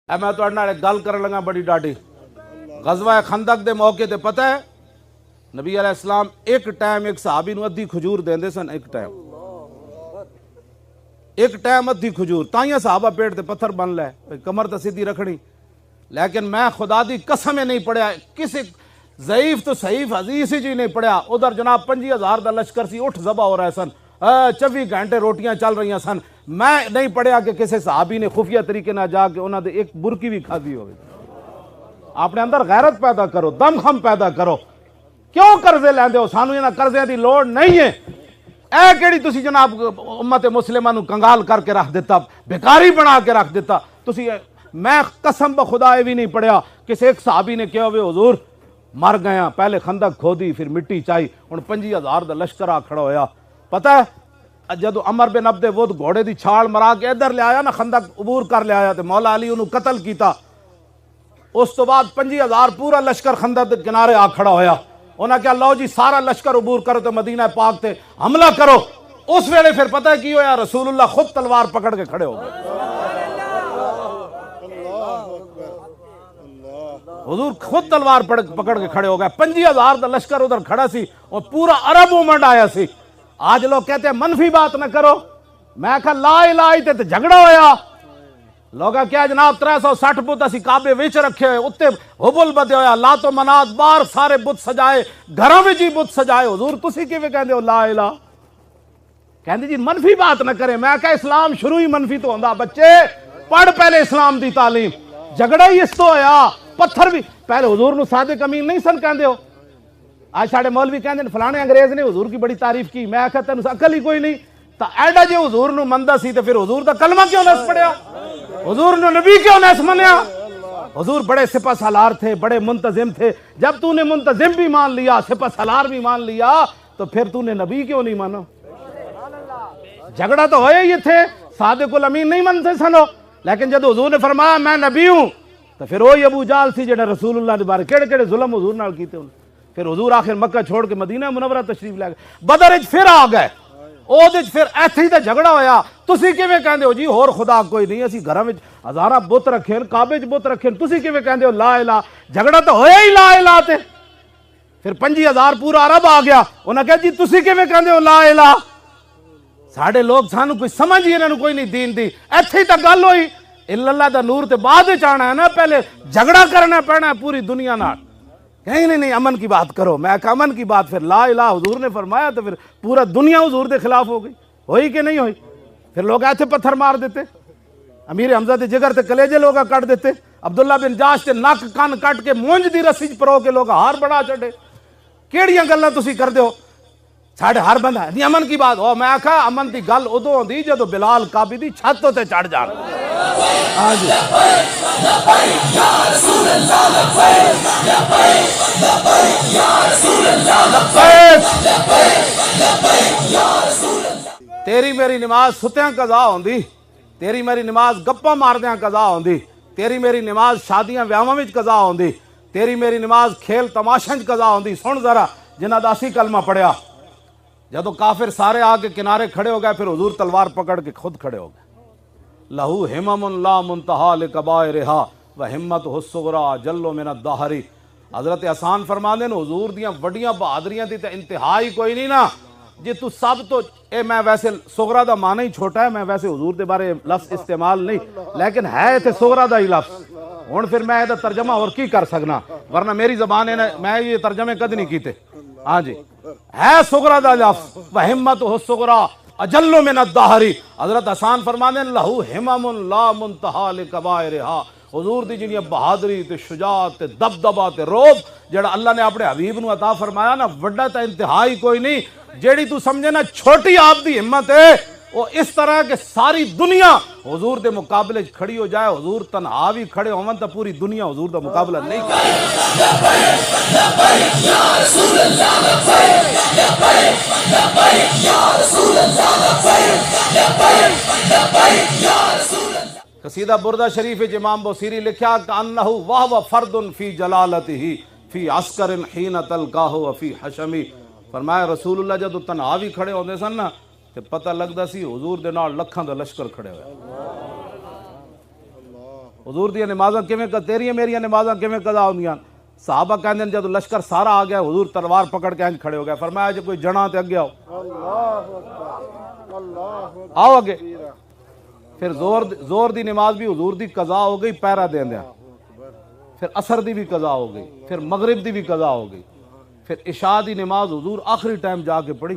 میں تو ایک گل کر لگا بڑی ڈاڈی غزوہ خندق دے موقع تے پتہ ہے نبی علیہ السلام ایک ٹائم ایک صحابی نو ادھی کھجور دیندے سن ایک ٹائم ادھی کھجور تائیاں صحابہ پیٹ تے پتھر بن لے کمر تے سیدھی رکھنی لیکن میں خدا دی قسم نہیں پڑھیا کسی ضعیف تو صحیح حدیث ہی نہیں پڑھیا ادھر جناب 50,000 دا لشکر سی اٹھ ذبح ہو رہے سن 24 گھنٹے روٹیاں چل رہی سن میں نہیں پڑھیا کہ کسی صحابی نے خفیہ طریقے نہ جا کے انہوں نے ایک برکی بھی کھا دی ہوگی اپنے اندر غیرت پیدا کرو دم خم پیدا کرو کیوں قرضے لیندے ہو سانو انہاں قرضے دی لوڑ نہیں ہے اے کیڑی تسی جناب امت مسلمہ نو کنگال کر کے رکھ دیتا بیکاری بنا کے رکھ دیتا تسی میں قسم بخدا بھی نہیں پڑھیا کسی ایک صحابی نے کہا ہوئے حضور مر گیا پہلے خندق کھودی پھر مٹی چائی ہن 50,000 دا لشکر آ کھڑا ہویا پتہ ہے جدو عمر بن عبد ود گھوڑے دی چھال مرا کے ادھر لے آیا نا خندق عبور کر لے آیا تے مولا علی انہوں قتل کیتا اس تو بعد 50,000 پورا لشکر خندق دے کنارے آ کھڑا ہویا انہاں کہا لو جی سارا لشکر عبور کرو تو مدینہ پاک تے حملہ کرو اس ویلے پھر پتہ ہے کی ہویا رسول اللہ خود تلوار پکڑ کے کھڑے ہو گئے حضور خود تلوار پکڑ کے کھڑے ہو گئے 50,000 دا لشکر ادھر کھڑا سی اور پورا عرب مومنٹ آیا سی آج لوگ کہتے ہیں منفی بات نہ کرو میں کہا لا الہ تے جھگڑا ہویا لوگا کیا جناب 360 بت اسی کعبے وچ رکھے ہوئے اتے حبل بدے ہویا لات و منات بار سارے بت سجائے گھراں وچ ہی بت سجائے حضور تسی کیویں کہندے ہو لا الہ کہندے جی منفی بات نہ کرے میں کہا اسلام شروع ہی منفی تو ہوندا بچے پڑھ پہلے اسلام دی تعلیم جھگڑا ہی اس تو ہویا پتھر بھی پہلے حضور نو صادق امین نہیں سن کہندے ہو آج ساڑھے مولوی کہندے ہیں فلانے انگریز نے حضور کی بڑی تعریف کی میں کہتا ہوں عقل ہی کوئی نہیں تا ایڈا جے حضور نو مندہ سی تے پھر حضور دا کلمہ کیوں نہ پڑھیا حضور نو نبی کیوں نہ منیا حضور بڑے سپہ سالار تھے بڑے منتظم تھے جب تو نے منتظم بھی مان لیا سپہ سالار بھی مان لیا تو پھر تو نے نبی کیوں نہیں مانا جھگڑا تو ہوئے یہ تھے صادق الامین نہیں منتے سنو لیکن جب حضور نے فرمایا میں نبی ہوں تو پھر وہی ابو جال سی جڑے رسول اللہ دے بارے کیڑے کیڑے ظلم حضور نال کیتے انہوں پھر حضور آخر مکہ چھوڑ کے مدینہ منورہ تشریف لے گئے بدر وچ پھر آ گئے او دے پھر ایتھے ہی تے جھگڑا ہویا تسی کیویں کہندے ہو جی ہور خدا کوئی نہیں اسی گھراں وچ ہزاراں بت رکھے کعبے وچ بت رکھے تسی کیویں کہندے ہو لا الہ جھگڑا تو ہویا ہی لا الہ تے پھر 50,000 پورا عرب آ گیا انہاں کہا جی تسی کیویں کہندے ہو لا الہ ساڈے لوگ سانو کوئی سمجھ ہی انہاں نوں کوئی نہیں دین دی ایتھے ہی تے گل ہوئی اللہ دا نور تے بعد وچ آنا ہے نا پہلے جھگڑا کرنا پینا ہے پوری دنیا نال کہیں نہیں امن کی بات کرو میں کہا امن کی بات پھر لا الہ حضور نے فرمایا تو پھر پورا دنیا حضور دے خلاف ہو گئی ہوئی کہ نہیں ہوئی پھر لوگ ایسے پتھر مار دیتے امیر حمزہ دے جگر تے کلیجے لوگا کٹ دیتے عبداللہ بن جاش تے نک کان کٹ کے مونج دی رسی پرو کے لوگ ہار بڑا چڑھے کیڑیاں گلاں تسی کردے ہو ساڈے ہر بندہ نہیں امن کی بات ہو میں کہا امن دی گل ادو ہوندی جدو بلال کعبی دی چھت تے چڑھ جان تیری میری نماز ستیاں قضا ہوندی تیری میری نماز گپاں ماردیاں قضا ہوندی تیری میری نماز شادیاں ویاواں وچ قضا ہوندی تیری میری نماز کھیل تماشاں وچ قضا ہوندی سن ذرا جنہاں دا اسی کلمہ پڑھیا جدو کافر سارے آ کے کنارے کھڑے ہو گئے پھر حضور تلوار پکڑ کے خود کھڑے ہو گئے لہو ہمم لا منتہا لکبائرہا وہمتہ الصغریٰ جلو من الدہری حضرت حسان فرماندے ہیں حضور دیاں وڈیاں بہادریاں دی تے انتہائی کوئی نہیں نا جی تو سب تو اے میں ویسے صغریٰ دا معنی ہی چھوٹا ہے میں ویسے حضور دے بارے لفظ استعمال نہیں لیکن ہے تے صغریٰ دا ہی لفظ ہن پھر میں دا ترجمہ اور کی کر سکنا ورنہ میری زبان ہے میں یہ ترجمے کد نہیں کیتے ہاں جی ہے صغریٰ دا لفظ وہمتہ الصغریٰ اجل من الدہری حضرت حسان فرمانے لہو ہمم لا منتہا لکبائرہا حضور دی جنہیں بہادری تے شجاعت تے دبدبہ تے روب جڑا اللہ نے اپنے حبیب نو عطا فرمایا نا وڈا تے انتہائی کوئی نہیں جیڑی تو سمجھے نا چھوٹی آپ دی ہمت ہے وہ اس طرح کہ ساری دنیا حضور دے مقابلے کھڑی ہو جائے حضور تنہا بھی کھڑے ہون تو پوری دنیا حضور دا مقابلہ نہیں قصیدہ بردہ شریف امام بوسیری لکھا کأنہ وہو فرد فی جلالتہ فی عسکر حین تلقاہ وفی حشمی فرمایا رسول اللہ جدو تنہا بھی کھڑے ہوندے سن نا تے پتہ لگدا سی حضور دے نال لکھاں دا لشکر کھڑے ہوئے حضور دی نمازاں کیویں تیریاں میریاں نمازاں کیویں قضا ہوندیاں؟ صحابہ کہندے ہیں جب لشکر سارا آ گیا حضور تلوار پکڑ کے انج کھڑے ہو گئے، فرمایا جب کوئی جنا تے اگے آؤ، آؤ اگے۔ پھر زور دی نماز بھی حضور دی قضا ہو گئی پہرا دیندیاں، پھر عصر دی بھی قضا ہو گئی، پھر مغرب دی بھی قضا ہو گئی، پھر عشاء دی نماز حضور آخری ٹائم جا کے پڑھی۔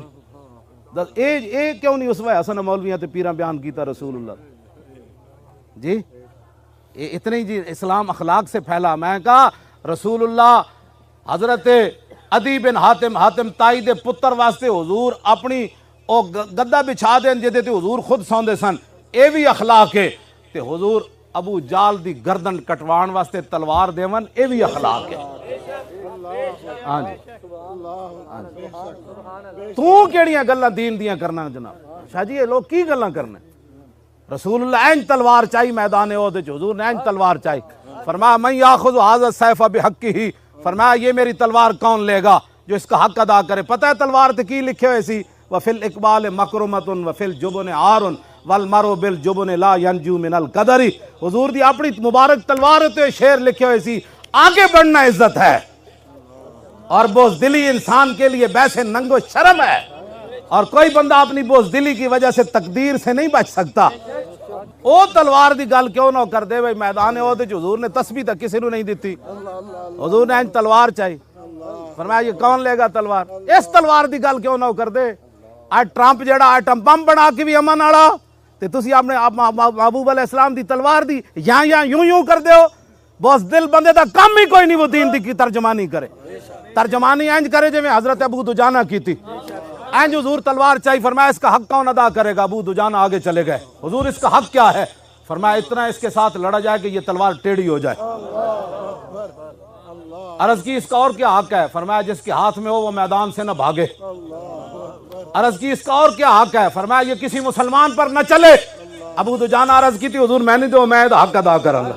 اے کیوں نہیں اسوہ حسن مولویاں تے پیراں بیان کیتا رسول اللہ جی؟ اتنے ہی جی اسلام اخلاق سے پھیلا۔ میں کہا رسول اللہ حضرت عدی بن حاتم تائی دے پتر واسطے حضور اپنی او گدا بچھا دین جے تے حضور خود سوندے سن، اے بھی اخلاق ہے۔ تے حضور ابو جال دی گردن کٹوان واسطے تلوار دیون، اے بھی اخلاق ہے۔ ہاں جی تو کیڑیاں گلاں دین دیاں کرنا جناب؟ شاہ جی یہ لوگ کی گلاں کرنے؟ رسول اللہ اینج تلوار چاہی میدان عہد وچ، حضور نے اینج تلوار چاہی۔ فرمایا من یاخذ ھذا السیف بحقہ، فرمایا یہ میری تلوار کون لے گا جو اس کا حق ادا کرے۔ پتہ ہے تلوار تے کی لکھے ہوئے سی؟ وفی الاقبال مکرمۃ وفی الجبن عار والمرء بالجبن لا ینجو من القدر۔ حضور دی اپنی مبارک تلوار تے شعر لکھے ہوئے سی، آگے بڑھنا عزت ہے اور بزدلی انسان کے لیے بیسے ننگ و شرم ہے، اور کوئی بندہ اپنی بزدلی کی وجہ سے تقدیر سے نہیں بچ سکتا۔ او تلوار دی گل کیوں نہ کر دے بھائی؟ میدان عہد وچ حضور نے تسبیح تک کسی نو نہیں دیتی، حضور نے انج تلوار چاہی۔ فرمایا یہ کون لے گا تلوار؟ اس تلوار دی گل کیوں نہ کر دے؟ آج ٹرمپ جڑا ایٹم بم بنا کے بھی امن والا تے تسی اپنے محبوب علیہ السلام دی تلوار دی یہاں یوں کر دیو۔ بزدل بندے دا کم ہی کوئی نہیں وہ دین دی کی ترجمانی کرے، ترجمانی انج کرے جو میں حضرت ابو دجانہ کی تھی۔ اینج حضور تلوار چاہی، فرمایا اس کا حق کون ادا کرے گا؟ ابو دجانہ آگے چلے گئے، حضور اس کا حق کیا ہے؟ فرمایا اتنا اس کے ساتھ لڑا جائے کہ یہ تلوار ٹیڑھی ہو جائے۔ عرض کی اس کا اور کیا حق ہے؟ فرمایا جس کے ہاتھ میں ہو وہ میدان سے نہ بھاگے۔ عرض کی اس کا اور کیا حق ہے؟ فرمایا یہ کسی مسلمان پر نہ چلے۔ ابو دجانہ عرض کی تھی حضور میں نہیں دو، میں حق ادا کروں گا۔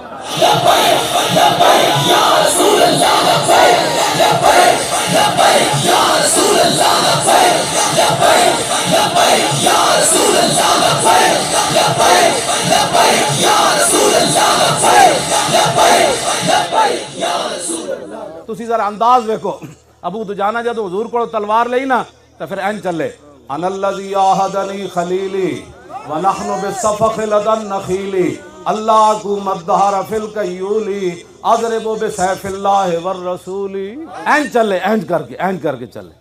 تسی ذرا انداز دیکھو، ابو دجانہ جب حضور کو تلوار لئی نا تو پھر این چلے انا الذی عاہدنی خلیلی ونحن بالصفق لدى النخیل اللہ کو مدہر فی الکیولی اضرب بسیف اللہ والرسول۔ این چلے اینج کر کے چلے۔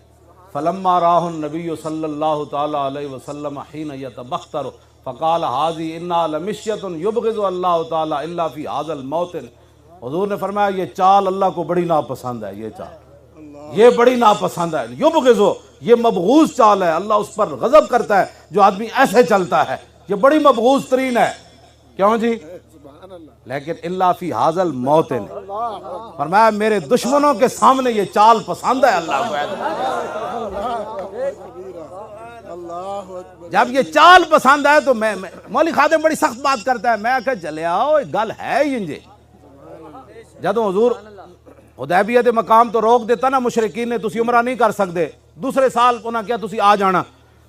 فلما راہ النبی صلی اللہ تعالی علیہ وسلم حین یتبختر فقال ھذی انا لمشیۃ یبغض اللہ تعالی الا فی ھذا الموطن۔ حضور نے فرمایا یہ چال اللہ کو بڑی ناپسند ہے، یہ چال یہ بڑی ناپسند ہے، یبغضو یہ مبغوض چال ہے، اللہ اس پر غضب کرتا ہے جو آدمی ایسے چلتا ہے، یہ بڑی مبغوض ترین ہے۔ کیوں جی؟ لیکن اللہ فی ھذا الموطن، فرمایا میرے دشمنوں کے سامنے یہ چال پسند ہے اللہ کو۔ جب یہ چال پسند ہے تو میں مولوی خادم بڑی سخت بات کرتا ہے، میں کہ چلے آؤ ایک گل ہے ہی انجے۔ جدوں حضور حدیبیہ دے مقام تو روک دیتا نا مشرکین نے، تسی عمرہ نہیں کر سکتے، دوسرے سال انہاں کیا تسی آ جانا۔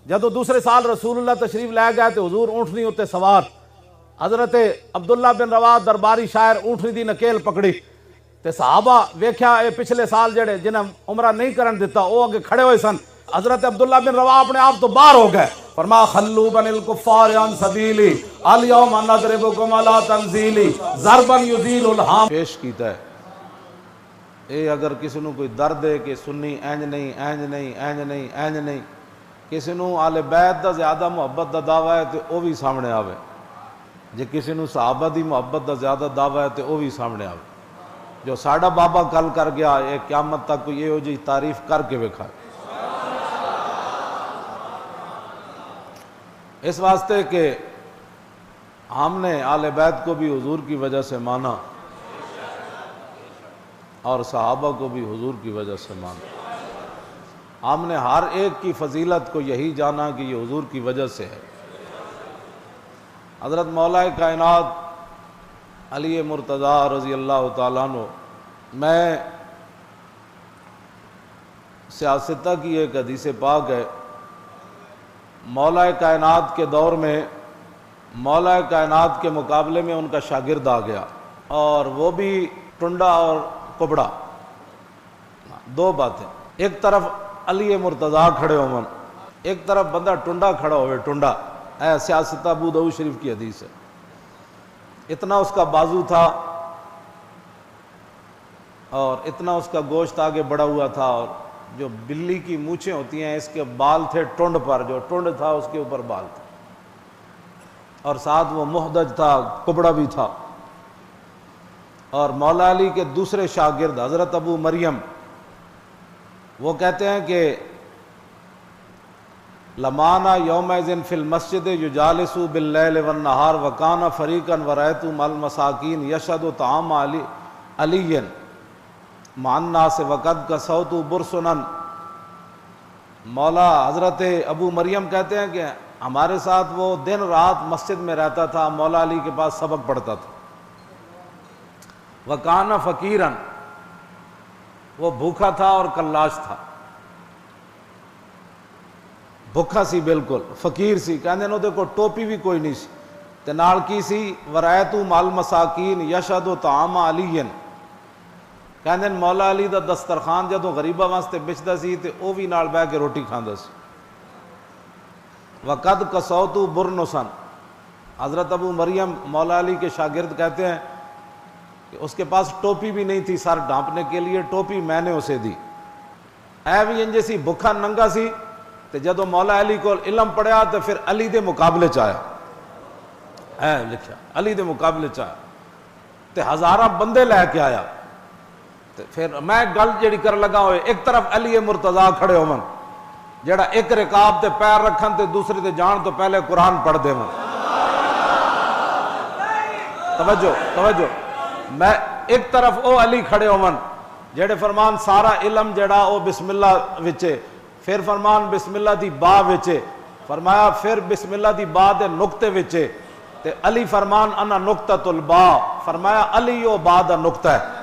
جدوں دوسرے سال رسول اللہ تشریف لے گئے تو حضور اونٹنی اتے سوار، حضرت عبداللہ بن رواح درباری شاعر اونٹنی دی نکیل پکڑی تے صحابہ ویکھیا اے پچھلے سال جڑے جنہیں عمرہ نہیں کرن دیتا وہ اگے کھڑے ہوئے سن۔ حضرت عبداللہ بن رواح اپنے آپ تو باہر ہو گئے، فرمایا خلو بن الکفار عن سبیلی الیوم نضربکم علی تنزیلی ضربا یزیل الہام۔ پیش کیتا ہے اے اگر کسی نو کوئی درد ہے کہ سنی اینج نہیں اینج نہیں اینج نہیں اینج نہیں، کسی نو آل بیت دا زیادہ محبت دا دعویٰ ہے تو وہ بھی سامنے آوے، جے کسی نو صحابہ دی محبت دا زیادہ دعویٰ ہے تو وہ بھی سامنے آوے۔ جو ساڑھا بابا کل کر گیا یہ قیامت تک کوئی یہ ہو جی تعریف کر کے وکھا۔ اس واسطے کہ ہم نے آل بیت کو بھی حضور کی وجہ سے مانا اور صحابہ کو بھی حضور کی وجہ سے مانا، ہم نے ہر ایک کی فضیلت کو یہی جانا کہ یہ حضور کی وجہ سے ہے۔ حضرت مولا کائنات علی مرتضیٰ رضی اللہ تعالیٰ عنہ، میں سیاستہ کی ایک حدیث پاک ہے، مولا کائنات کے دور میں مولا کائنات کے مقابلے میں ان کا شاگرد آ گیا، اور وہ بھی ٹنڈا اور کبڑا، دو باتیں، ایک طرف علی مرتضیٰ کھڑے ہون، ایک طرف بندہ ٹنڈا کھڑا ہوئے، ٹنڈا اے سیاست ابو داؤد شریف کی حدیث ہے، اتنا اس کا بازو تھا اور اتنا اس کا گوشت آگے بڑا ہوا تھا، اور جو بلی کی مونچھیں ہوتی ہیں اس کے بال تھے ٹنڈ پر، جو ٹنڈ تھا اس کے اوپر بال تھا، اور ساتھ وہ محدج تھا، کبڑا بھی تھا۔ اور مولا علی کے دوسرے شاگرد حضرت ابو مریم وہ کہتے ہیں کہ لمانا یومئذ فی المسجد یجالس باللیل والنہار وکان فریقا ورأیت مع المساکین یشهد طعام علی مع الناس وقد کسوت برسنا۔ مولا حضرت ابو مریم کہتے ہیں کہ ہمارے ساتھ وہ دن رات مسجد میں رہتا تھا، مولا علی کے پاس سبق پڑھتا تھا، وکان فقیرا، وہ بھوکا تھا اور کلاش تھا، بھوکا سی بالکل، فقیر سی، کہندے نے کو ٹوپی بھی کوئی نہیں سی تے نال کی سی، ورایت مع المساکین یشهد طعام علی، کہندے مولا علی دا دسترخوان جدوں غریباں واسطے بچدا سی تے او بھی نال بیٹھ کے روٹی کھاندا سی۔ وقد کسوت برنسا، حضرت ابو مریم مولا علی کے شاگرد کہتے ہیں کہ اس کے پاس ٹوپی بھی نہیں تھی سر ڈھانپنے کے لیے، ٹوپی میں نے اسے دی، اے بھی انجے سی بھکھا ننگا سی، تے جدو مولا علی کو علم پڑھیا تو پھر علی دے مقابلے چاہیا، اے لکھیا علی دے مقابلے چاہیا تے ہزارہ بندے لے کے آیا، تے پھر میں گل جڑی کر لگا ہوئے، ایک طرف علی مرتضیٰ کھڑے ہون جڑا ایک رکاب تے پیر رکھن تے دوسرے تے جان تو پہلے قرآن پڑھ دے من، توجہ، میں ایک طرف او علی کھڑے ہون جڑے فرمان سارا علم جڑا او بسم اللہ وچے، پھر فرمان بسم اللہ دی با وچے، فرمایا پھر بسم اللہ دی با دے نقطے وچے، تے علی فرمان انا نقطۃ البا، فرمایا علی او با دا نقطہ ہے۔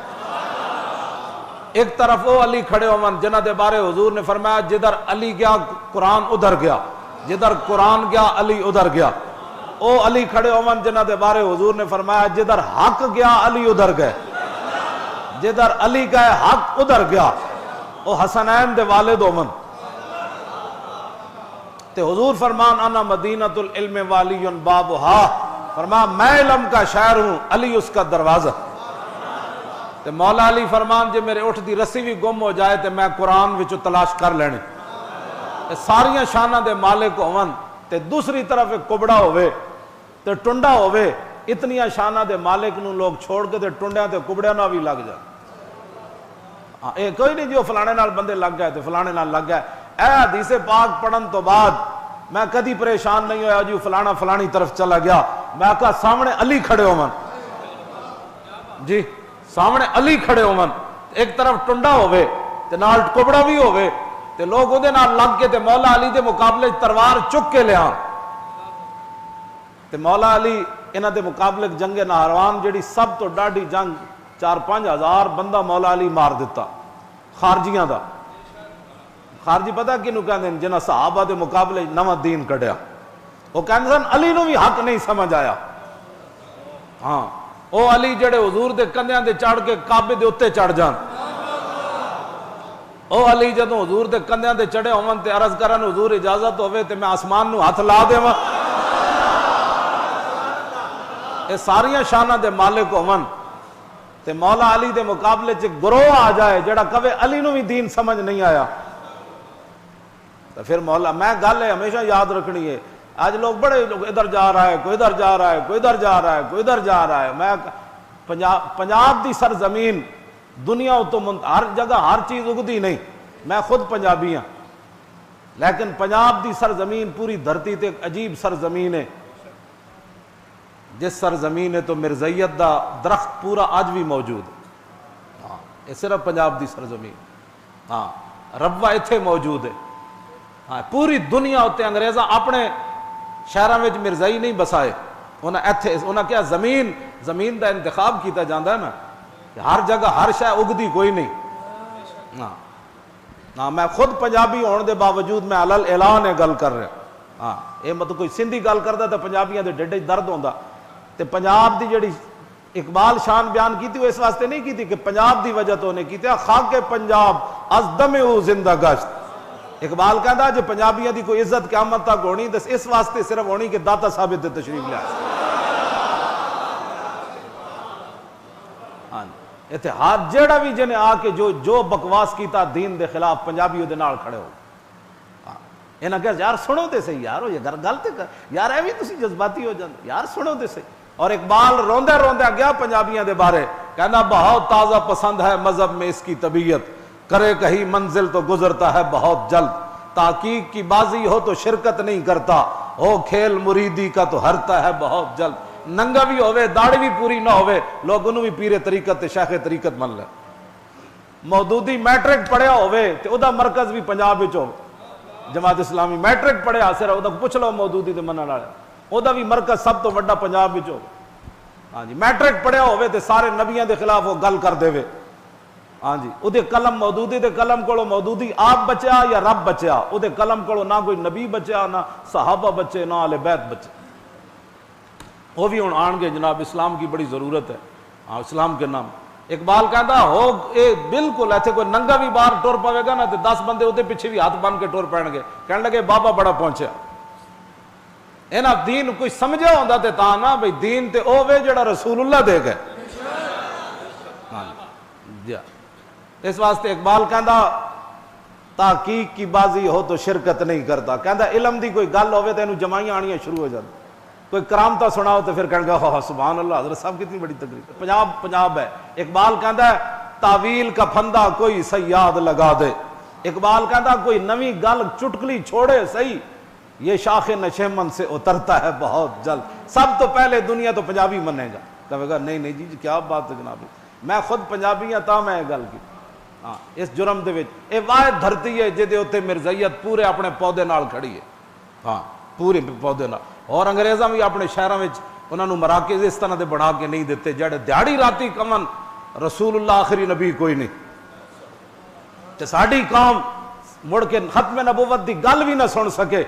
ایک طرف او علی کھڑے ہون جنہ دے بارے حضور نے فرمایا جدھر علی گیا قرآن ادھر گیا، جدھر قرآن گیا علی ادھر گیا۔ او علی کھڑے ہون جنہ دے بارے حضور نے فرمایا جدھر حق گیا علی ادھر گئے، جدھر علی گئے حق ادھر گیا۔ او حسنین دے والد ہون تے حضور فرمان انا مدینۃ العلم والی بابھا، فرمایا میں علم کا شہر ہوں، علی اس کا دروازہ۔ تے مولا علی فرمان جے میرے اٹھ دی رسی بھی گم ہو جائے تے میں قرآن وچ تلاش کر لینے۔ ساریاں شاناں دے مالک ہون تے دوسری طرف ایک کبڑا ہوئے تے ٹنڈا ہوئے، اتنیاں شاناں دے مالک نو لوگ چھوڑ کے تے ٹنڈیاں تے کبڑیاں نہ بھی لگ جائے۔ اے کوئی نہیں جو فلانے نال بندے لگ گئے تے فلانے نال لگ گئے۔ اے حدیث پاک پڑھن تو بعد میں کدی پریشان نہیں ہویا جی فلانا فلانی طرف چلا گیا، میں کہا سامنے علی کھڑے ہون، جی سامنے علی کھڑے ہون، ایک طرف ٹنڈا ہوئے تے نال کبڑا بھی ہوئے تے لوگ او دے نال لگ کے تے مولا علی دے مقابلے تلوار چک کے لیا تے مولا علی انہاں دے مقابلے جنگ نہروان جڑی سب تو ڈاڈی جنگ 4-5 ہزار بندہ مولا علی مار دیتا خارجیاں دا۔ خارجی پتہ کینوں کہندے نے جنہاں صحابہ دے مقابلے نواں دین کڈیا، وہ کہندے سن علی نو بھی حق نہیں سمجھ آیا۔ ہاں او علی جڑے حضور دے کندھیاں دے چڑھ کے کعبے دے اوتے چڑھ جان، او علی جدوں حضور دے کندھیاں دے چڑھے ہون تے عرض کرن حضور اجازت ہوے تے میں آسمان نو ہاتھ لا دیواں۔ اے ساریاں شاناں دے مالک ہون تے مولا علی دے مقابلے چ گروہ آ جائے جڑا کہے علی نو بھی دین سمجھ نہیں آیا تو پھر مولا میں گل ہے ہمیشہ یاد رکھنی ہے۔ آج لوگ بڑے لوگ ادھر جا رہا ہے، کوئی ادھر جا رہا ہے، کوئی ادھر جا رہا ہے، کوئی ادھر جا رہا ہے۔ میں پنجاب دی سرزمین دنیا تو ہر جگہ ہر چیز اگدی نہیں، میں خود پنجابی ہاں، لیکن پنجاب دی سرزمین پوری دھرتی تے ایک عجیب سرزمین ہے، جس سرزمین ہے تو مرزیت دا درخت پورا آج بھی موجود ہے۔ ہاں یہ صرف پنجاب دی سرزمین، ہاں ربوہ ایتھے موجود ہے۔ ہاں پوری دنیا ہوتے انگریزاں اپنے شہراں وچ مرزائی نہیں بسائے، انہاں کیا زمین دا انتخاب کیتا جاندہ ہے نا، کہ ہر جگہ ہر شے اگدی کوئی نہیں۔ ہاں میں خود پنجابی ہونے دے باوجود میں علل اعلان ہے گل کر رہا ہاں، یہ مطلب کوئی سندھی گل کردا تے پنجابیاں دے ڈیڈے درد ہوندا تے پنجاب دی جڑی اقبال شان بیان کی تھی وہ اس واسطے نہیں کی تھی کہ پنجاب دی وجہ تو نے کی تھی خاک پنجاب از دمے زندہ گشت۔ اقبال کہتا جے پنجابیاں دی کوئی عزت قیامت تک ہونی تو اس واسطے صرف ہونی کہ داتا ثابت تشریف لیا اتحاد جیڑا بھی جنہیں آ کے جو بکواس کیتا دین دے خلاف پنجابی دے نال کھڑے ہو انہاں کہ یار سنو تے صحیح یار یہ گل تے یار ایویں تسی جذباتی ہو جاندے یار سنو تے صحیح۔ اور اقبال روندے روندے گیا پنجابیاں دے بارے کہنا بہت تازہ پسند ہے مذہب میں اس کی طبیعت، کرے کہیں منزل تو گزرتا ہے بہت جلد، تحقیق کی بازی ہو تو شرکت نہیں کرتا، ہو کھیل مریدی کا تو ہرتا ہے بہت جلد، ننگا بھی ہوئے داڑھی بھی پوری نہ ہوئے لوگ انہوں بھی پیر طریقت تے شیخ طریقت من لے۔ مودودی میٹرک پڑھیا ہوئے تے او دا مرکز بھی پنجاب وچ ہو، جماعت اسلامی میٹرک پڑھیا صرف او دا پوچھ لو مودودی تے منن والے او دا بھی مرکز سب تو بڑا پنجاب وچ ہو۔ ہاں جی میٹرک پڑھیا ہوئے تے سارے نبیاں دے خلاف وہ گل کر دے وے۔ ہاں جی او دے قلم مودودی دے قلم کولو مودودی آپ بچیا یا رب بچیا، او دے قلم کولو نہ کوئی نبی بچیا نہ صحابہ بچے نہ اہل بیت بچے۔ وہ بھی ہوں آن گے جناب اسلام کی بڑی ضرورت ہے ہاں اسلام کے نام۔ اقبال کہتا ہو اے بالکل ایتھے کوئی ننگا بھی باہر ٹور پوے گا نا تے 10 بندے اودے پیچھے بھی ہاتھ بن کے ٹور پین گے کہنے لگے بابا بڑا پہنچیا۔ اینا دین کوئی سمجھا ہوندا تے تا نا بھئی دین تے او وے جڑا رسول اللہ دے گئے۔ اس واسطے اقبال کہندا تحقیق کی بازی ہو تو شرکت نہیں کرتا، کہندا علم دی کوئی گل ہوئے تے اینو جمائیاں آنیاں شروع ہو جاتی، کوئی کرامتا سناؤ تو پھر کہنے گا سبحان اللہ حضرت صاحب کتنی بڑی تقریر۔ پنجاب ہے۔ اقبال کہندا ہے تعویل کا پھندا کوئی صیاد لگا دے، اقبال کہندا کوئی نویں گل چٹکلی چھوڑے صحیح یہ شاخ نشیمن سے اترتا ہے بہت جلد۔ سب تو پہلے دنیا تو پنجابی منے گا، کہے گا نہیں جی کیا بات ہے جناب، میں خود پنجابی ہاں تا میں گل کی ہاں اس جرم دے وچ اے واحد دھرتی ہے جے اوتے مرزائیت پورے اپنے پودے نال کھڑی ہے ہاں پورے پودے نال۔ اور انگریزاں بھی اپنے شہراں وچ انہاں نوں مراکز اس طرح دے بنا کے نہیں دیتے جڑے دیہڑی راتی کمن رسول اللہ آخری نبی کوئی نہیں تے ساڈی قوم مڑ کے ختم نبوت دی گل بھی نہ سن سکے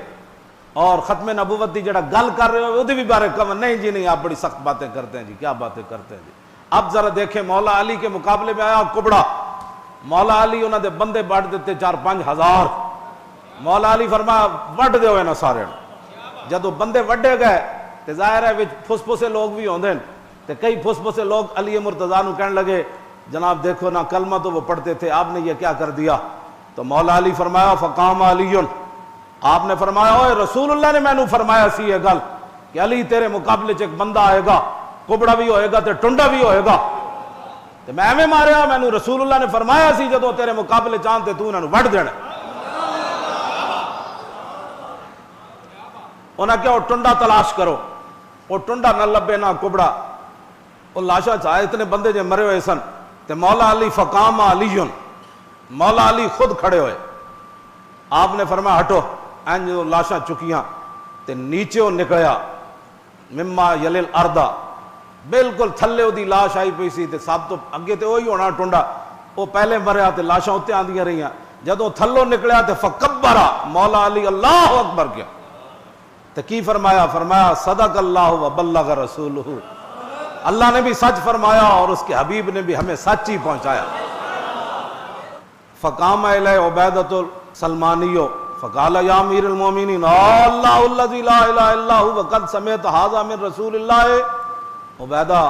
اور ختم نبوت دی جڑا گل کر رہے ہو وہ بھی بارے کمن نہیں جی نہیں آپ بڑی سخت باتیں کرتے ہیں جی کیا باتیں کرتے ہیں جی۔ اب ذرا دیکھیں مولا علی کے مقابلے میں آیا کبڑا، مولا علی انہاں دے بندے بڑھ دیتے 4-5 ہزار، مولا علی فرمایا وڈ دے ہوئے نا سارے جدو بندے وڈے گئے تے ظاہر ہے پھس پھسے لوگ بھی ہوندے تے کئی پھس پھسے لوگ علی مرتضیٰ نو کہنے لگے جناب دیکھو نا کلمہ تو وہ پڑھتے تھے آپ نے یہ کیا کر دیا، تو مولا علی فرمایا فقام علی، آپ نے فرمایا اوے رسول اللہ نے میں نو فرمایا سی یہ گل کہ علی تیرے مقابلے چ ایک بندہ آئے گا کبڑا بھی ہوئے گا تے ٹنڈا بھی ہوئے گا تے میں ایویں ماریا میں نو رسول اللہ نے فرمایا سی جدو تیرے مقابلے چاہتے تو انہاں نو وڈ دینا۔ انہاں کیا وہ ٹنڈا تلاش کرو، وہ ٹنڈا نہ لبے نہ کبڑا، وہ لاشا چاہے اتنے بندے جو مرے ہوئے سن تے مولا علی فقام علی، مولا علی خود کھڑے ہوئے، آپ نے فرمایا ہٹو، این جو لاشاں چکیاں تے نیچے وہ نکلیا مما یلیل اردا، بالکل تھلے دی لاش آئی پئی سی تے سب تو اگے تے وہی ہونا ٹنڈا، وہ پہلے مریا تے لاشاں اتنے آندیاں رہیاں، جدوں تھلوں نکلیا تے فکبرا مولا علی اللہ اکبر کیا تو کی فرمایا، فرمایا صدق اللہ و بلغ رسولہ، اللہ نے بھی سچ فرمایا اور اس کے حبیب نے بھی ہمیں سچ ہی پہنچایا۔ فقام الیہ عبیدۃ السلمانی فقال یا امیر المومنین اللہ الذی لا الہ الا هو قد سمعت ھذا من رسول اللہ۔ عبیدہ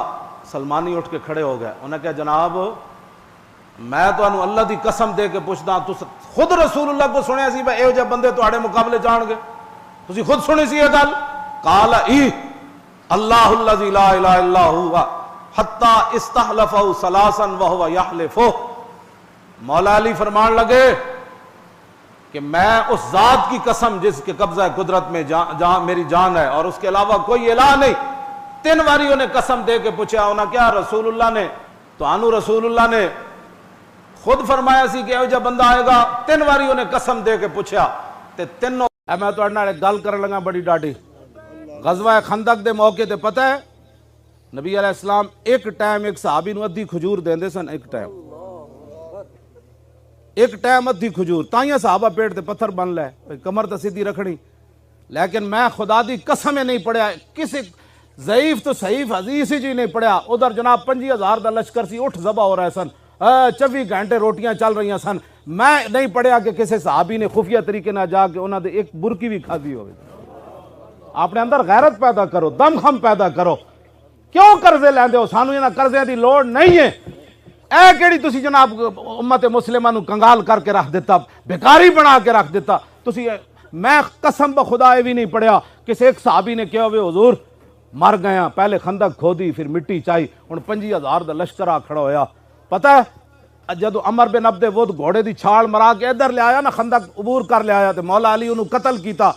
سلمانی اٹھ کے کھڑے ہو گئے، انہوں نے کہا جناب میں تو انہوں اللہ دی قسم دے کے پوچھتا تو خود رسول اللہ کو سنیا سی بھائی اے جو بندے تواڈے مقابلے جان گے، تسی خود سنی سی یہ گل؟ قال ای اللہ الذی لا الہ الا هو حتی استحلفہ ثلاثا وہو یحلفہ۔ مولا علی فرمان لگے کہ میں اس ذات کی قسم جس کے قبضہ قدرت میں میری جان ہے اور اس کے علاوہ کوئی الہ نہیں، 3 باری انہیں قسم دے کے پوچھا، انہاں کیا رسول اللہ نے تو انو رسول اللہ نے خود فرمایا سی کہ جو بندہ آئے گا، 3 باری انہیں قسم دے کے پوچھا تے تینوں۔ میں تو اڑنا گل کرن لگا بڑی ڈاڈی، غزوہ خندق دے موقع تے پتہ ہے نبی علیہ السلام ایک ٹائم ایک صحابی نو ادھی کھجور دیندے سن، ایک ٹائم ادھی کھجور، تائیاں صحابہ پیٹ تے پتھر بن لے کمر تے سیدھی رکھنی، لیکن میں خدا دی قسم نہیں پڑھیا کسی ضعیف تو صحیف حدیث ہی نہیں پڑھیا. ادھر جناب 25,000 دا لشکر سی, اٹھ ذبح ہو رہے سن, 24 گھنٹے روٹیاں چل رہی سن. میں نہیں پڑھیا کہ کسی صحابی نے خفیہ طریقے نہ جا کے انہوں نے ایک برکی بھی کھادی ہوئے. اپنے اندر غیرت پیدا کرو, دم خم پیدا کرو. کیوں قرضے لیندے ہو؟ سانو انہاں قرضے دی لوڑ نہیں ہے. اے کیڑی تسی جناب امت مسلمہ نو کنگال کر کے رکھ دیتا, بیکاری بنا کے رکھ دیتا تسی. میں قسم بخدا یہ بھی نہیں پڑھیا کسی ایک صحابی نے کہا ہوئے حضور مر گیا, پہلے خندق کھودی پھر مٹی چائی, ہن 25,000 دا لشکر آ کھڑا ہویا. پتہ ہے جدو عمر بن عبد ود گھوڑے دی چھال مرا کے ادھر لے آیا نا, خندق عبور کر لے آیا, تے مولا علی انہوں قتل کیتا.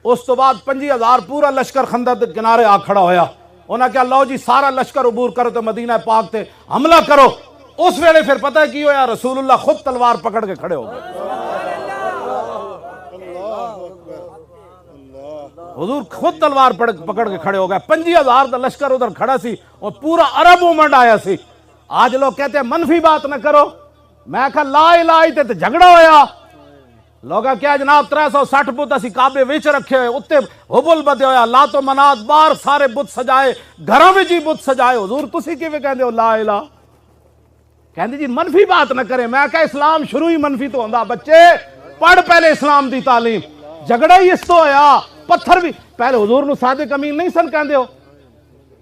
اس تو بعد 25,000 پورا لشکر خندق دے کنارے آ کھڑا ہویا. انہاں کہا لو جی سارا لشکر عبور کرو تو مدینہ پاک تے حملہ کرو. اس ویلے پھر پتہ ہے کی ہویا, رسول اللہ خود تلوار پکڑ کے کھڑے ہو گئے. حضور خود تلوار پکڑ کے کھڑے ہو گئے. 25,000 دا لشکر ادھر کھڑا سی اور پورا عرب مومنٹ آیا سی. آج لوگ کہتے ہیں منفی بات نہ کرو. میں کہا لا الہ تے جھگڑا ہویا. لوگا کیا جناب 360 بت اسی کعبے وچ رکھے ہوئے, اتنے حبل بدے ہویا, لات و منات بار سارے بت سجائے, گھراں وچ ہی بت سجائے. حضور تسی کیویں کہندے ہو لا الہ؟ کہندے جی منفی بات نہ کرے. میں کہا اسلام شروع ہی منفی تو ہوندا. بچے پڑھ پہلے اسلام دی تعلیم. جھگڑا ہی اس تو ہویا. پتھر بھی پہلے حضور نو صادق امین نہیں سن کہندے ہو.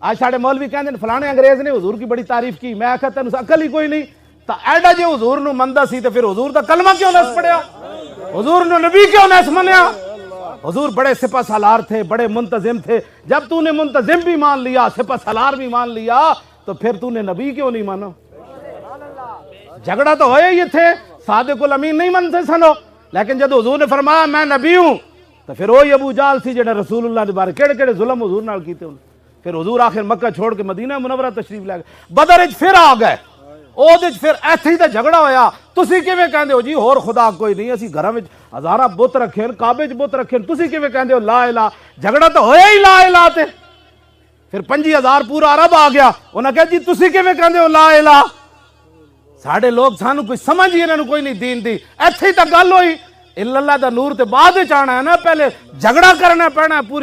آج ساڑے مولوی کہندے فلانے انگریز نے حضور کی بڑی تعریف کی. میں کہا تینوں عقل ہی کوئی نہیں. تا ایڈا جے حضور نو مندا سی تے پھر حضور دا کلمہ کیوں نہ پڑھیا؟ حضور نے نبی کیوں نہ منیا؟ حضور بڑے سپہ سالار تھے, بڑے منتظم تھے. جب تو نے منتظم بھی مان لیا, سپہ سالار بھی مان لیا, تو پھر تو نے نبی کیوں نہیں مانا؟ جھگڑا تو ہوئے ہی تھے, صادق الامین نہیں منتے سنو. لیکن جب حضور نے فرمایا میں نبی ہوں, تو پھر وہی ابو جال سی جڑے رسول اللہ دے بارے کیڑے کیڑے ظلم حضور نال کیتے انہوں. پھر حضور آخر مکہ چھوڑ کے مدینہ منورہ تشریف لے گئے. بدر وچ پھر آ گئے, پھر ایتھے ہی تے جھگڑا ہویا. تسی کیویں کہندے ہو جی ہور خدا کوئی نہیں, اسی گھراں وچ ہزاراں بت رکھے, کعبے وچ بت رکھے, تسی کیویں کہندے ہو لا الہ؟ جھگڑا تو ہویا ہی لا الہ تے. پھر 25,000 پورا عرب آ گیا. انہاں کہا جی تسی کیویں کہندے ہو لا الہ؟ ساڈے لوگ سانو کوئی سمجھ ہی انہاں نوں کوئی نہیں دین دی. ایتھے ہی تے گل ہوئی. اللہ دا نور تے بعد وچ آنا ہے نا, پہلے جھگڑا کرنا پینا ہے پوری